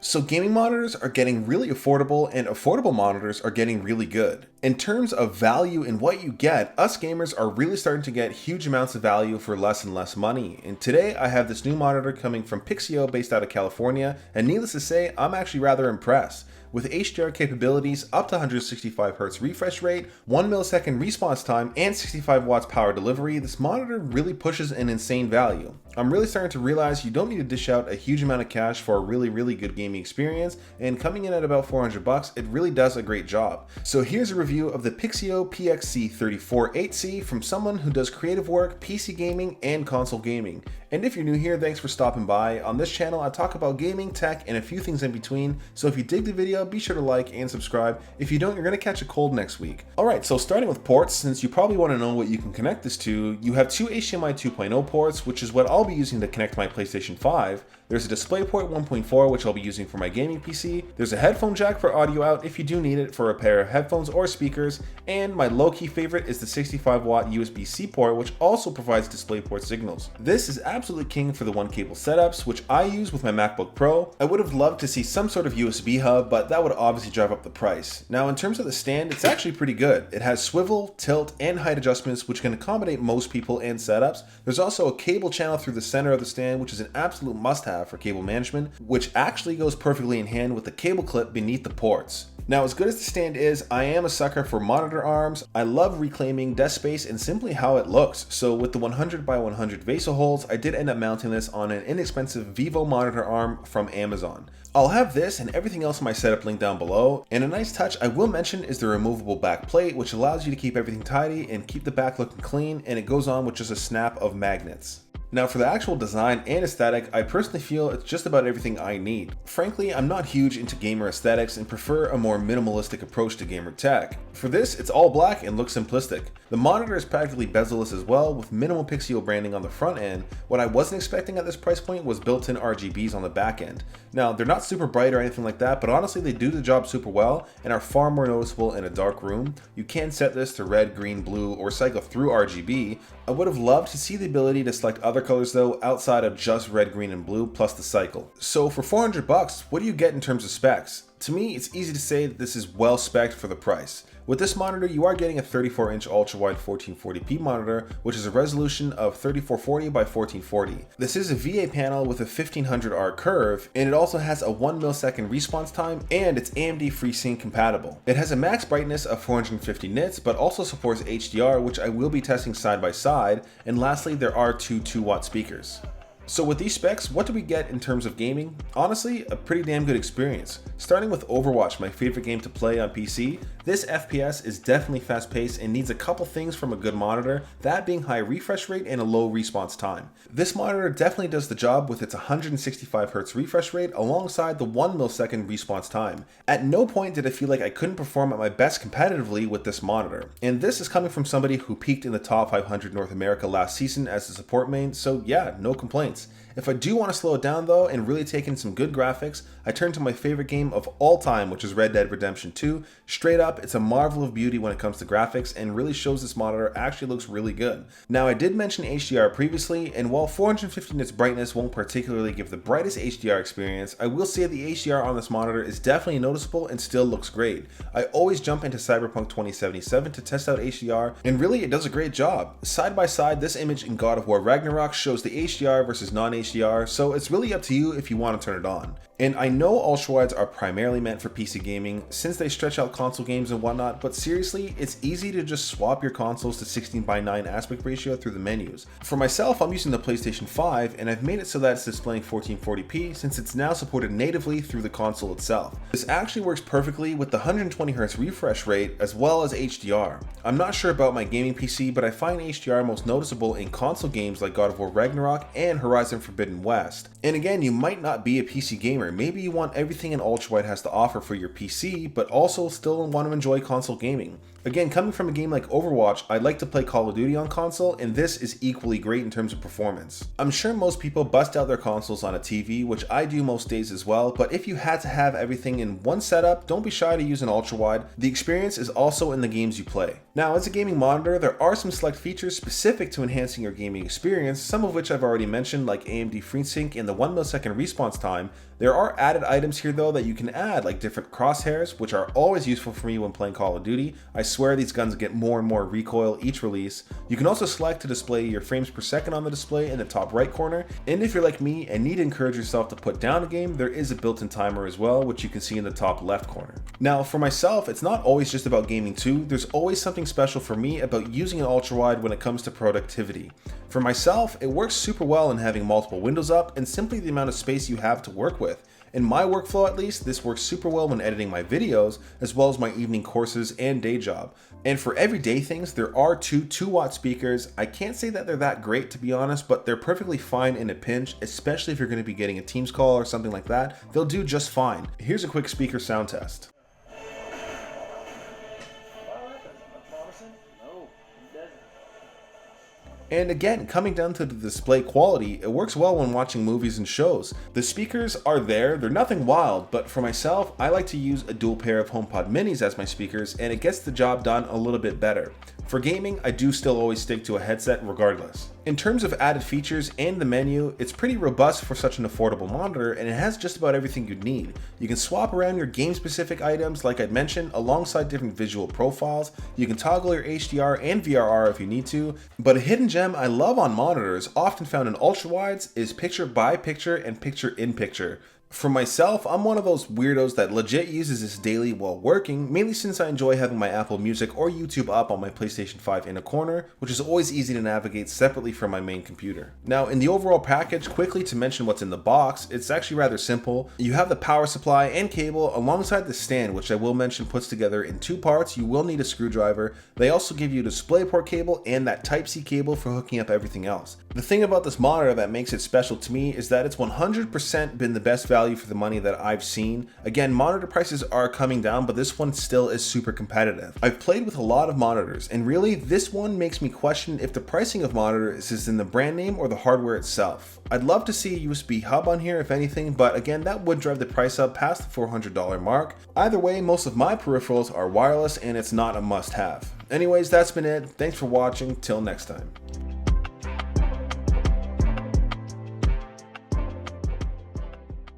So gaming monitors are getting really affordable and affordable monitors are getting really good. In terms of value in what you get, us gamers are really starting to get huge amounts of value for less and less money. And today I have this new monitor coming from Pixio based out of California, and needless to say, I'm actually rather impressed. With HDR capabilities up to 165Hz refresh rate, 1 millisecond response time, and 65 watts power delivery, this monitor really pushes an insane value. I'm really starting to realize you don't need to dish out a huge amount of cash for a really good gaming experience, and coming in at about $400, it really does a great job. So here's a review of the Pixio PXC348C from someone who does creative work, PC gaming, and console gaming. And if you're new here, thanks for stopping by. On this channel, I talk about gaming, tech, and a few things in between, so if you dig the video, be sure to like and subscribe. If you don't, you're gonna catch a cold next week. Alright, so starting with ports, since you probably want to know what you can connect this to, you have two HDMI 2.0 ports, which is what I'll be using to connect my PlayStation 5. There's a DisplayPort 1.4, which I'll be using for my gaming PC. There's a headphone jack for audio out if you do need it for a pair of headphones or speakers. And my low-key favorite is the 65-watt USB-C port, which also provides DisplayPort signals. This is absolutely king for the one-cable setups, which I use with my MacBook Pro. I would have loved to see some sort of USB hub, but that would obviously drive up the price. Now, in terms of the stand, it's actually pretty good. It has swivel, tilt, and height adjustments, which can accommodate most people and setups. There's also a cable channel through the center of the stand, which is an absolute must-have for cable management, which actually goes perfectly in hand with the cable clip beneath the ports. Now, as good as the stand is, I am a sucker for monitor arms. I love reclaiming desk space and simply how it looks. So with the 100 by 100 VESA holes, I did end up mounting this on an inexpensive Vivo monitor arm from Amazon. I'll have this and everything else in my setup linked down below. And a nice touch I will mention is the removable back plate, which allows you to keep everything tidy and keep the back looking clean, and it goes on with just a snap of magnets. Now, for the actual design and aesthetic, I personally feel it's just about everything I need. Frankly, I'm not huge into gamer aesthetics and prefer a more minimalistic approach to gamer tech. For this, it's all black and looks simplistic. The monitor is practically bezel-less as well, with minimal Pixio branding on the front end. What I wasn't expecting at this price point was built-in RGBs on the back end. Now, they're not super bright or anything like that, but honestly they do the job super well and are far more noticeable in a dark room. You can set this to red, green, blue, or cycle through RGB. I would have loved to see the ability to select other colors though, outside of just red, green, and blue, plus the cycle. So for $400, what do you get in terms of specs? To me, it's easy to say that this is well spec'd for the price. With this monitor, you are getting a 34-inch ultrawide 1440p monitor, which is a resolution of 3440 by 1440. This is a VA panel with a 1500R curve, and it also has a 1 millisecond response time, and it's AMD FreeSync compatible. It has a max brightness of 450 nits, but also supports HDR, which I will be testing side by side, and lastly, there are two 2-watt speakers. So with these specs, what do we get in terms of gaming? Honestly, a pretty damn good experience. Starting with Overwatch, my favorite game to play on PC, this FPS is definitely fast paced and needs a couple things from a good monitor, that being high refresh rate and a low response time. This monitor definitely does the job with its 165Hz refresh rate alongside the 1 millisecond response time. At no point did I feel like I couldn't perform at my best competitively with this monitor. And this is coming from somebody who peaked in the top 500 North America last season as a support main, so yeah, no complaints. If I do want to slow it down though and really take in some good graphics, I turn to my favorite game of all time, which is Red Dead Redemption 2. Straight up, it's a marvel of beauty when it comes to graphics and really shows this monitor actually looks really good. Now, I did mention HDR previously, and while 450 nits brightness won't particularly give the brightest HDR experience, I will say the HDR on this monitor is definitely noticeable and still looks great. I always jump into Cyberpunk 2077 to test out HDR, and really it does a great job. Side by side, this image in God of War Ragnarok shows the HDR versus non-HDR, so it's really up to you if you want to turn it on. And I know ultrawides are primarily meant for PC gaming since they stretch out console games and whatnot, but seriously, it's easy to just swap your consoles to 16:9 aspect ratio through the menus. For myself, I'm using the PlayStation 5 and I've made it so that it's displaying 1440p since it's now supported natively through the console itself. This actually works perfectly with the 120Hz refresh rate as well as HDR. I'm not sure about my gaming PC, but I find HDR most noticeable in console games like God of War Ragnarok and Horizon Forbidden West. And again, you might not be a PC gamer. Maybe you want everything an ultrawide has to offer for your PC, but also still want to enjoy console gaming. Again, coming from a game like Overwatch, I like to play Call of Duty on console, and this is equally great in terms of performance. I'm sure most people bust out their consoles on a TV, which I do most days as well, but if you had to have everything in one setup, don't be shy to use an ultrawide. The experience is also in the games you play. Now, as a gaming monitor, there are some select features specific to enhancing your gaming experience, some of which I've already mentioned, like AMD FreeSync and the 1 millisecond response time. There are added items here though that you can add, like different crosshairs, which are always useful for me when playing Call of Duty. I swear these guns get more and more recoil each release. You can also select to display your frames per second on the display in the top right corner, and if you're like me and need to encourage yourself to put down a game, there is a built-in timer as well, which you can see in the top left corner. Now for myself, it's not always just about gaming too. There's always something special for me about using an ultrawide when it comes to productivity. For myself, it works super well in having multiple windows up and simply the amount of space you have to work with. In my workflow at least, this works super well when editing my videos, as well as my evening courses and day job. And for everyday things, there are two 2-watt speakers. I can't say that they're that great to be honest, but they're perfectly fine in a pinch, especially if you're going to be getting a Teams call or something like that. They'll do just fine. Here's a quick speaker sound test. And again, coming down to the display quality, it works well when watching movies and shows. The speakers are there, they're nothing wild, but for myself, I like to use a dual pair of HomePod minis as my speakers, and it gets the job done a little bit better. For gaming, I do still always stick to a headset regardless. In terms of added features and the menu, it's pretty robust for such an affordable monitor, and it has just about everything you need. You can swap around your game-specific items, like I'd mentioned, alongside different visual profiles. You can toggle your HDR and VRR if you need to, but a hidden gem I love on monitors, often found in ultrawides, is picture-by-picture and picture-in-picture. For myself, I'm one of those weirdos that legit uses this daily while working, mainly since I enjoy having my Apple Music or YouTube up on my PlayStation 5 in a corner, which is always easy to navigate separately from my main computer. Now, in the overall package, quickly to mention what's in the box, it's actually rather simple. You have the power supply and cable alongside the stand, which I will mention puts together in 2 parts. You will need a screwdriver. They also give you a DisplayPort cable and that Type-C cable for hooking up everything else. The thing about this monitor that makes it special to me is that it's 100% been the best value for the money that I've seen. Again, monitor prices are coming down, but this one still is super competitive. I've played with a lot of monitors, and really this one makes me question if the pricing of monitors is in the brand name or the hardware itself. I'd love to see a USB hub on here if anything, but again, that would drive the price up past the $400 mark. Either way, most of my peripherals are wireless and it's not a must-have. Anyways, that's been it. Thanks for watching. Till next time.